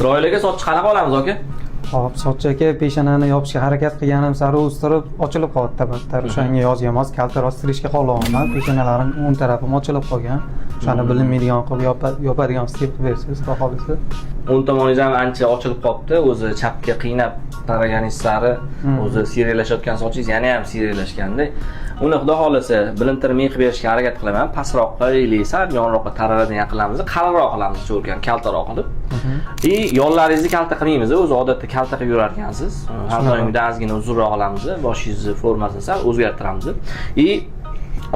Isroil aka soch qanaqa olamiz aka? Hop, soch aka peshonani yopishga harakat qilganim sari o'stirib ochilib qoldi battar. O'shanga yozga mos kalta rostirishga qo'llayapman. Peshonalarim o'ng tarafim ochilib qolgan. O'shani bilinmaydigan qilib yopadigan stil qilib bersangiz, xudo xolisa. O'ng tomoningiz ham ancha ochilib qolibdi. O'zi chapga qiynab taraganingiz sari o'zi siyraklashayotgan sochingiz yana ham siyraklashganda, uni xudo xolisa bilintirmay qilib berishga harakat qilaman. Pastroqqa sal yonroqqa tararadan yaqinlamiz, qalinroq qilamiz, cho'rkan, kaltaroq qilib. Yo'llaringizni kalta qilmaymiz. O'zi odatda kalta qilib yurar ekansiz. Har doimgidek ozgina uzunroq qilamiz, boshingizni formasini sal o'zgartiramiz.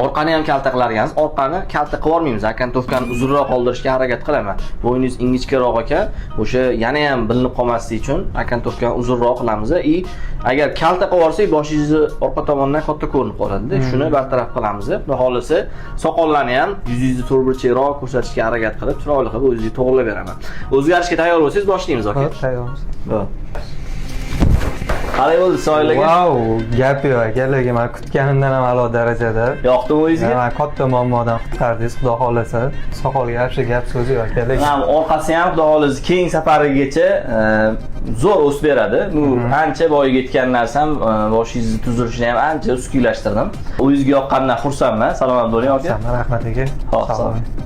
Orqani ham kalta qilar ekansiz. Orqani kalta qilib olmaymiz. Akantovkani uzunroq qoldirishga harakat qilaman. Bo'yningiz ingichkaroq ekan, o'sha yana ham bilinib qolmasligi uchun akantovkani uzunroq qilamiz. Agar kalta qilib olsak, boshingizni orqa tomondan katta ko'rinib qoladi. Shuni bartaraf qilamiz. Xudo xolisa, soqollarni ham yuzingizni to'rtburchakroq ko'rsatishga harakat qilib, chiroyli qilib o'zingizni to'g'rilab beraman. O'zgarishga tayyor bo'lsangiz, boshlaymiz aka. Hop, tayyormiz. Xo'p. Qalay bo'ldi Soyilaga? Wow, gap yo'q aka, lekin men kutganimdan ham a'lo darajada. Yoqdimi o'zingizga? Men katta muammodan qutqardingiz, xudo xolisa. Soqolga yaxshi gap so'zi yo'q aka, lekin orqasi ham xudo xolisa keyingi safarigacha zo'r o'sib beradi. Bu ancha boyiga yetgan narsam, boshingizni tuzilishini ham ancha uskuylashtirdim. O'zingizga yoqqanidan xursandman. Salomat bo'ling aka. rahmat aka. Xo'p, sog' bo'ling.